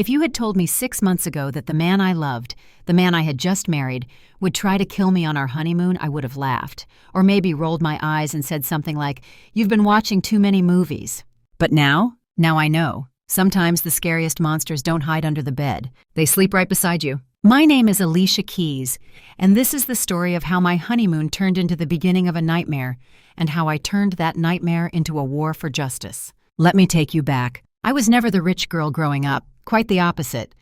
If you had told me 6 months ago that the man I loved, the man I had just married, would try to kill me on our honeymoon, I would have laughed. Or maybe rolled my eyes and said something like, "You've been watching too many movies." But now I know. Sometimes the scariest monsters don't hide under the bed. They sleep right beside you. My name is Alicia Keys, and this is the story of how my honeymoon turned into the beginning of a nightmare, and how I turned that nightmare into a war for justice. Let me take you back. I was never the rich girl growing up, quite the opposite.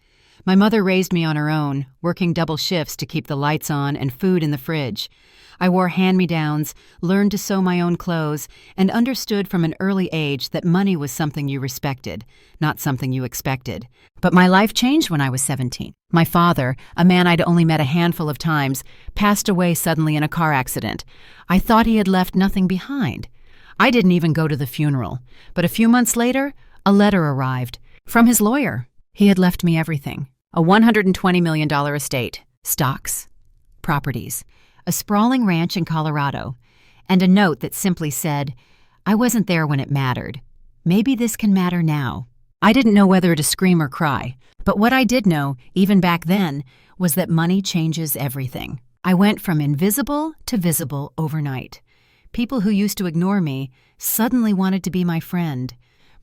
My mother raised me on her own, working double shifts to keep the lights on and food in the fridge. I wore hand-me-downs, learned to sew my own clothes, and understood from an early age that money was something you respected, not something you expected. But my life changed when I was 17. My father, a man I'd only met a handful of times, passed away suddenly in a car accident. I thought he had left nothing behind. I didn't even go to the funeral, but a few months later, a letter arrived from his lawyer. He had left me everything: a $120 million estate, stocks, properties, a sprawling ranch in Colorado, and a note that simply said, "I wasn't there when it mattered. Maybe this can matter now." I didn't know whether to scream or cry, but what I did know, even back then, was that money changes everything. I went from invisible to visible overnight. People who used to ignore me suddenly wanted to be my friend.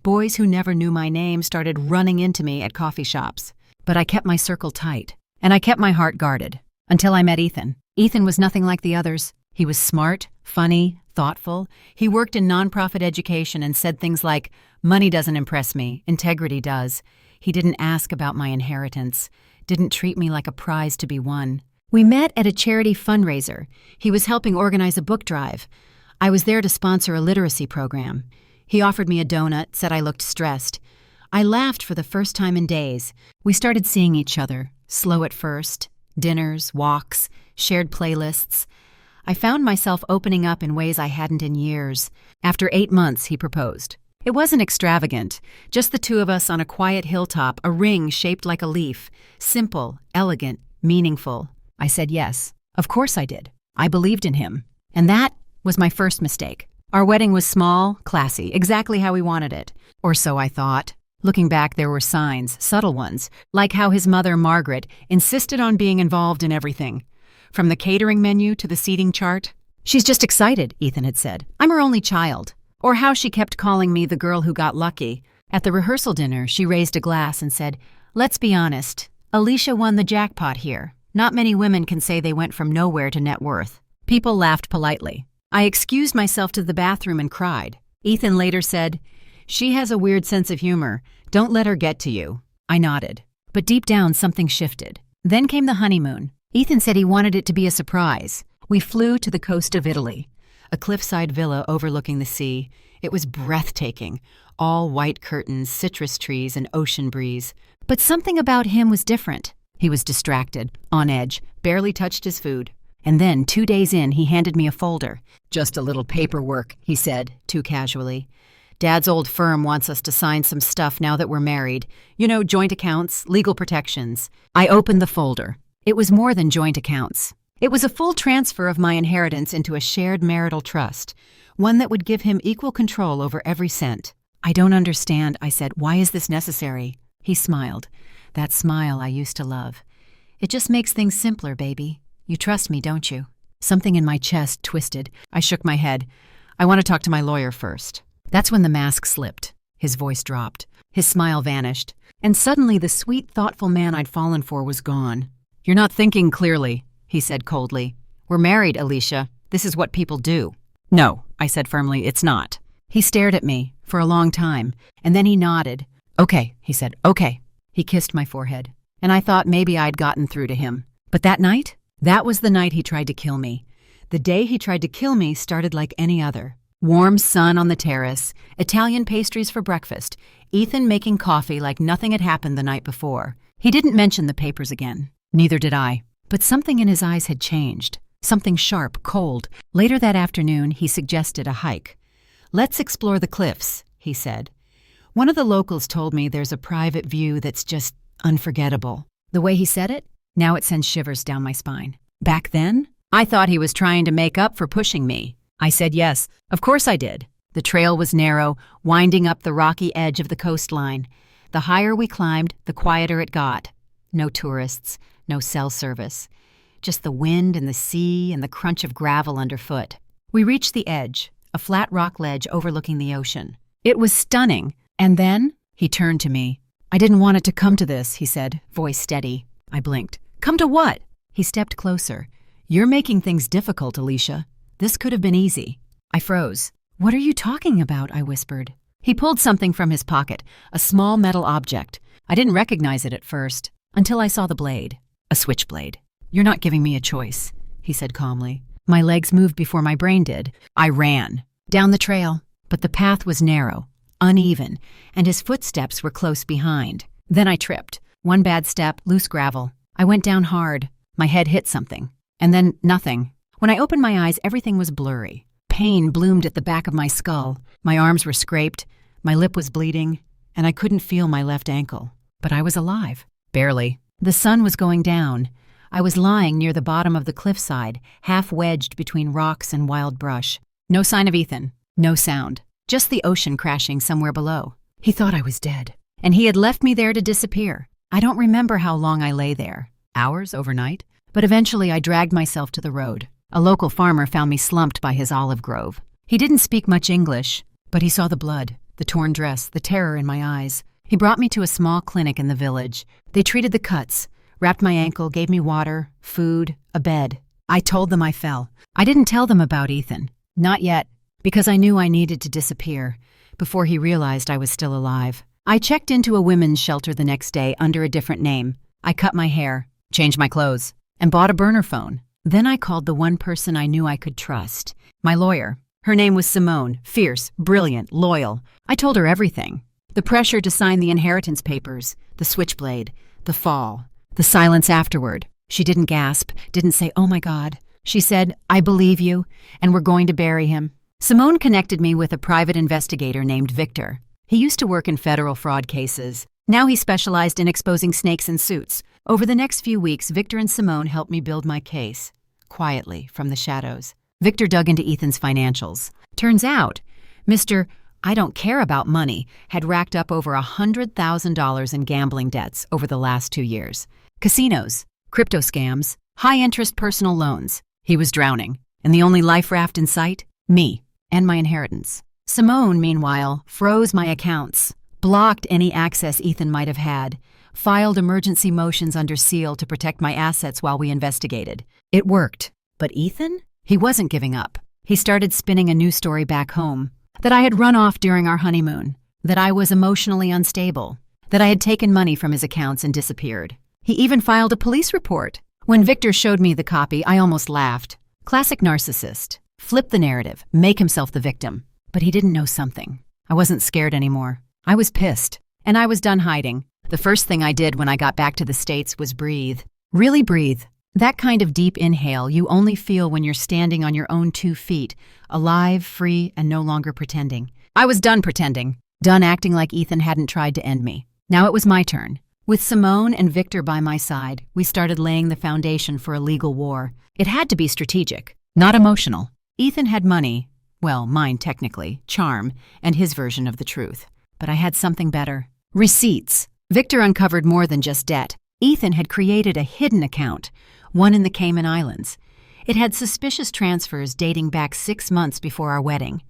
Boys who never knew my name started running into me at coffee shops. But I kept my circle tight, and I kept my heart guarded, until I met Ethan. Ethan was nothing like the others. He was smart, funny, thoughtful. He worked in nonprofit education and said things like, "Money doesn't impress me, integrity does." He didn't ask about my inheritance, didn't treat me like a prize to be won. We met at a charity fundraiser. He was helping organize a book drive. I was there to sponsor a literacy program. He offered me a donut, said I looked stressed. I laughed for the first time in days. We started seeing each other, slow at first. Dinners, walks, shared playlists. I found myself opening up in ways I hadn't in years. After 8 months, he proposed. It wasn't extravagant, just the two of us on a quiet hilltop, a ring shaped like a leaf. Simple, elegant, meaningful. I said yes. Of course I did. I believed in him. And that was my first mistake. Our wedding was small, classy, exactly how we wanted it. Or so I thought. Looking back, there were signs, subtle ones, like how his mother, Margaret, insisted on being involved in everything. From the catering menu to the seating chart. "She's just excited," Ethan had said. "I'm her only child." Or how she kept calling me the girl who got lucky. At the rehearsal dinner, she raised a glass and said, "Let's be honest. Alicia won the jackpot here. Not many women can say they went from nowhere to net worth." People laughed politely. I excused myself to the bathroom and cried. Ethan later said, "She has a weird sense of humor. Don't let her get to you." I nodded. But deep down, something shifted. Then came the honeymoon. Ethan said he wanted it to be a surprise. We flew to the coast of Italy, a cliffside villa overlooking the sea. It was breathtaking. All white curtains, citrus trees, and ocean breeze. But something about him was different. He was distracted, on edge, barely touched his food. And then, 2 days in, he handed me a folder. "Just a little paperwork," he said, too casually. "Dad's old firm wants us to sign some stuff now that we're married. You know, joint accounts, legal protections." I opened the folder. It was more than joint accounts. It was a full transfer of my inheritance into a shared marital trust, one that would give him equal control over every cent. "I don't understand," I said. "Why is this necessary?" He smiled. That smile I used to love. "It just makes things simpler, baby. You trust me, don't you?" Something in my chest twisted. I shook my head. "I want to talk to my lawyer first." That's when the mask slipped. His voice dropped. His smile vanished. And suddenly the sweet, thoughtful man I'd fallen for was gone. "You're not thinking clearly," he said coldly. "We're married, Alicia. This is what people do." "No," I said firmly, "it's not." He stared at me for a long time, and then he nodded. "Okay," he said, "okay." He kissed my forehead, and I thought maybe I'd gotten through to him. But that night? That was the night he tried to kill me. The day he tried to kill me started like any other. Warm sun on the terrace, Italian pastries for breakfast, Ethan making coffee like nothing had happened the night before. He didn't mention the papers again. Neither did I. But something in his eyes had changed. Something sharp, cold. Later that afternoon, he suggested a hike. "Let's explore the cliffs," he said. "One of the locals told me there's a private view that's just unforgettable." The way he said it, now it sends shivers down my spine. Back then, I thought he was trying to make up for pushing me. I said yes. Of course I did. The trail was narrow, winding up the rocky edge of the coastline. The higher we climbed, the quieter it got. No tourists, no cell service. Just the wind and the sea and the crunch of gravel underfoot. We reached the edge, a flat rock ledge overlooking the ocean. It was stunning. And then, he turned to me. "I didn't want it to come to this," he said, voice steady. I blinked. "Come to what?" He stepped closer. "You're making things difficult, Alicia. This could have been easy." I froze. "What are you talking about?" I whispered. He pulled something from his pocket, a small metal object. I didn't recognize it at first, until I saw the blade. A switchblade. "You're not giving me a choice," he said calmly. My legs moved before my brain did. I ran. Down the trail. But the path was narrow, uneven, and his footsteps were close behind. Then I tripped. One bad step, loose gravel. I went down hard. My head hit something. And then nothing. When I opened my eyes, everything was blurry. Pain bloomed at the back of my skull. My arms were scraped. My lip was bleeding. And I couldn't feel my left ankle. But I was alive. Barely. The sun was going down. I was lying near the bottom of the cliffside, half wedged between rocks and wild brush. No sign of Ethan. No sound. Just the ocean crashing somewhere below. He thought I was dead. And he had left me there to disappear. I don't remember how long I lay there. Hours, overnight? But eventually I dragged myself to the road. A local farmer found me slumped by his olive grove. He didn't speak much English, but he saw the blood, the torn dress, the terror in my eyes. He brought me to a small clinic in the village. They treated the cuts, wrapped my ankle, gave me water, food, a bed. I told them I fell. I didn't tell them about Ethan. Not yet, because I knew I needed to disappear before he realized I was still alive. I checked into a women's shelter the next day under a different name. I cut my hair, changed my clothes, and bought a burner phone. Then I called the one person I knew I could trust, my lawyer. Her name was Simone, fierce, brilliant, loyal. I told her everything. The pressure to sign the inheritance papers, the switchblade, the fall, the silence afterward. She didn't gasp, didn't say, "Oh my God." She said, "I believe you, and we're going to bury him." Simone connected me with a private investigator named Victor. He used to work in federal fraud cases. Now he specialized in exposing snakes in suits. Over the next few weeks, Victor and Simone helped me build my case, quietly, from the shadows. Victor dug into Ethan's financials. Turns out, Mr. I don't care about money had racked up over $100,000 in gambling debts over the last 2 years. Casinos, crypto scams, high-interest personal loans. He was drowning, and the only life raft in sight? Me, and my inheritance. Simone, meanwhile, froze my accounts, blocked any access Ethan might have had, filed emergency motions under seal to protect my assets while we investigated. It worked. But Ethan? He wasn't giving up. He started spinning a new story back home. That I had run off during our honeymoon. That I was emotionally unstable. That I had taken money from his accounts and disappeared. He even filed a police report. When Victor showed me the copy, I almost laughed. Classic narcissist. Flip the narrative, make himself the victim. But he didn't know something. I wasn't scared anymore. I was pissed. And I was done hiding. The first thing I did when I got back to the States was breathe. Really breathe. That kind of deep inhale you only feel when you're standing on your own 2 feet, alive, free, and no longer pretending. I was done pretending. Done acting like Ethan hadn't tried to end me. Now it was my turn. With Simone and Victor by my side, we started laying the foundation for a legal war. It had to be strategic, not emotional. Ethan had money, well, mine technically, charm, and his version of the truth. But I had something better. Receipts. Victor uncovered more than just debt. Ethan had created a hidden account, one in the Cayman Islands. It had suspicious transfers dating back 6 months before our wedding.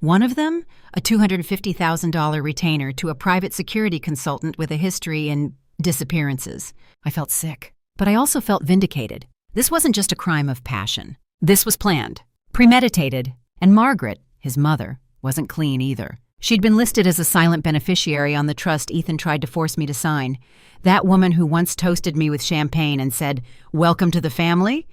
One of them, a $250,000 retainer to a private security consultant with a history in disappearances. I felt sick, but I also felt vindicated. This wasn't just a crime of passion. This was planned, premeditated, and Margaret, his mother, wasn't clean either. She'd been listed as a silent beneficiary on the trust Ethan tried to force me to sign. That woman who once toasted me with champagne and said, "Welcome to the family?"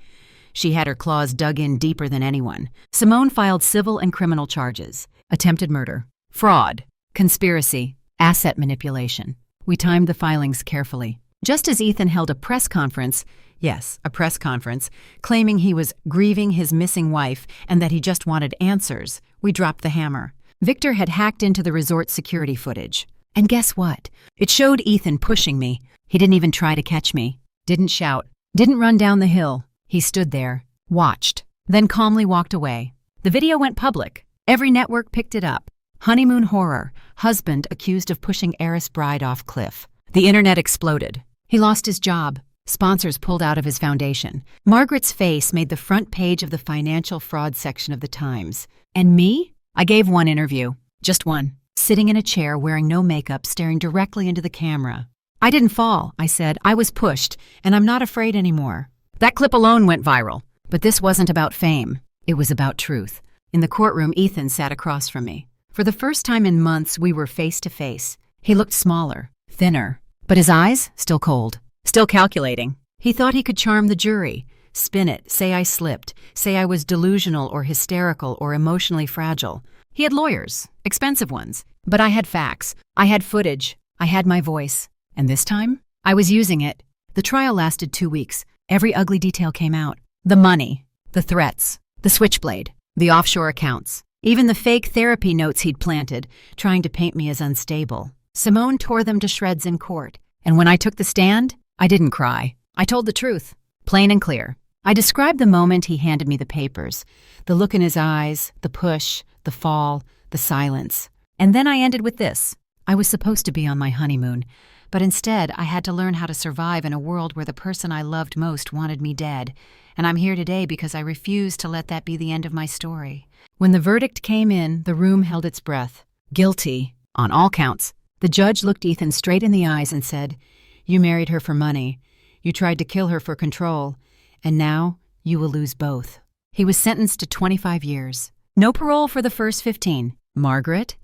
She had her claws dug in deeper than anyone. Simone filed civil and criminal charges. Attempted murder, fraud, conspiracy, asset manipulation. We timed the filings carefully. Just as Ethan held a press conference, yes, a press conference, claiming he was grieving his missing wife and that he just wanted answers, we dropped the hammer. Victor had hacked into the resort security footage. And guess what? It showed Ethan pushing me. He didn't even try to catch me. Didn't shout. Didn't run down the hill. He stood there, watched, then calmly walked away. The video went public. Every network picked it up. Honeymoon horror. Husband accused of pushing heiress bride off cliff. The internet exploded. He lost his job. Sponsors pulled out of his foundation. Margaret's face made the front page of the financial fraud section of the Times. And me? I gave one interview. Just one. Sitting in a chair wearing no makeup, staring directly into the camera. I didn't fall, I said. I was pushed, and I'm not afraid anymore. That clip alone went viral. But this wasn't about fame. It was about truth. In the courtroom, Ethan sat across from me. For the first time in months, we were face to face. He looked smaller, thinner, but his eyes still cold, still calculating. He thought he could charm the jury, spin it, say I slipped, say I was delusional or hysterical or emotionally fragile. He had lawyers, expensive ones, but I had facts. I had footage. I had my voice. And this time, I was using it. The trial lasted 2 weeks. Every ugly detail came out. The money, the threats, the switchblade, the offshore accounts, even the fake therapy notes he'd planted, trying to paint me as unstable. Simone tore them to shreds in court. And when I took the stand, I didn't cry. I told the truth, plain and clear. I described the moment he handed me the papers, the look in his eyes, the push, the fall, the silence. And then I ended with this. I was supposed to be on my honeymoon, but instead I had to learn how to survive in a world where the person I loved most wanted me dead. And I'm here today because I refused to let that be the end of my story. When the verdict came in, the room held its breath. Guilty, on all counts. The judge looked Ethan straight in the eyes and said, "You married her for money. You tried to kill her for control. And now you will lose both." He was sentenced to 25 years. No parole for the first 15. Margaret?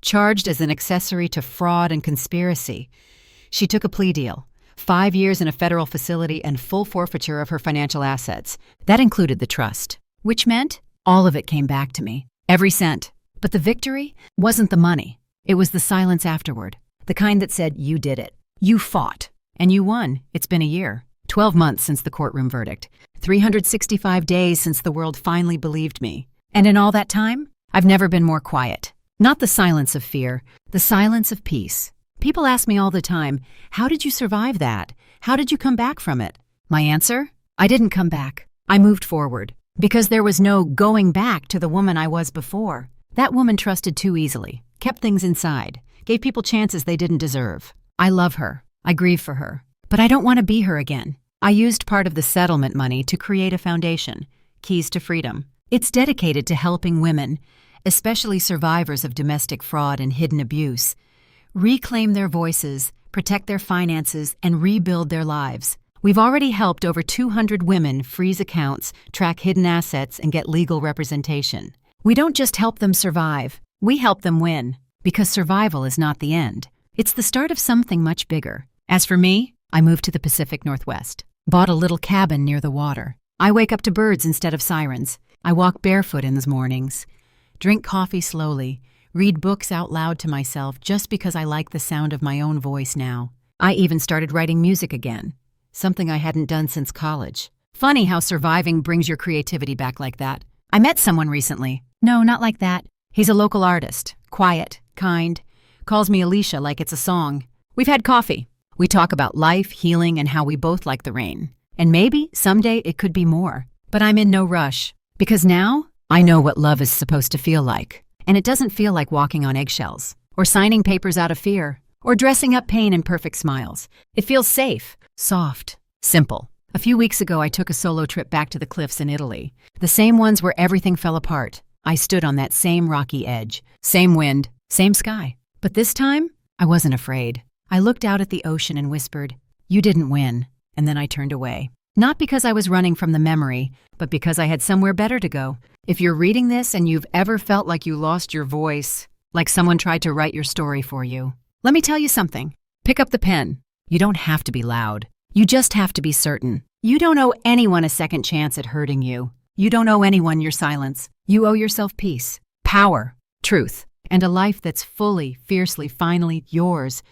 Charged as an accessory to fraud and conspiracy. She took a plea deal. 5 years in a federal facility and full forfeiture of her financial assets. That included the trust, which meant all of it came back to me. Every cent. But the victory wasn't the money. It was the silence afterward. The kind that said, you did it. You fought. And you won. It's been a year. 12 months since the courtroom verdict. 365 days since the world finally believed me. And in all that time, I've never been more quiet. Not the silence of fear, the silence of peace. People ask me all the time, how did you survive that? How did you come back from it? My answer? I didn't come back. I moved forward. Because there was no going back to the woman I was before. That woman trusted too easily, kept things inside, gave people chances they didn't deserve. I love her. I grieve for her. But I don't want to be her again. I used part of the settlement money to create a foundation, Keys to Freedom. It's dedicated to helping women, especially survivors of domestic fraud and hidden abuse, reclaim their voices, protect their finances, and rebuild their lives. We've already helped over 200 women freeze accounts, track hidden assets, and get legal representation. We don't just help them survive, we help them win, because survival is not the end. It's the start of something much bigger. As for me, I moved to the Pacific Northwest, bought a little cabin near the water. I wake up to birds instead of sirens. I walk barefoot in the mornings, drink coffee slowly, read books out loud to myself just because I like the sound of my own voice now. I even started writing music again, something I hadn't done since college. Funny how surviving brings your creativity back like that. I met someone recently. No, not like that. He's a local artist, quiet, kind, calls me Alicia like it's a song. We've had coffee. We talk about life, healing, and how we both like the rain. And maybe someday it could be more. But I'm in no rush, because now I know what love is supposed to feel like. And it doesn't feel like walking on eggshells, or signing papers out of fear, or dressing up pain in perfect smiles. It feels safe, soft, simple. A few weeks ago, I took a solo trip back to the cliffs in Italy, the same ones where everything fell apart. I stood on that same rocky edge, same wind, same sky. But this time, I wasn't afraid. I looked out at the ocean and whispered, "You didn't win." And then I turned away. Not because I was running from the memory, but because I had somewhere better to go. If you're reading this and you've ever felt like you lost your voice, like someone tried to write your story for you, let me tell you something. Pick up the pen. You don't have to be loud. You just have to be certain. You don't owe anyone a second chance at hurting you. You don't owe anyone your silence. You owe yourself peace, power, truth, and a life that's fully, fiercely, finally yours.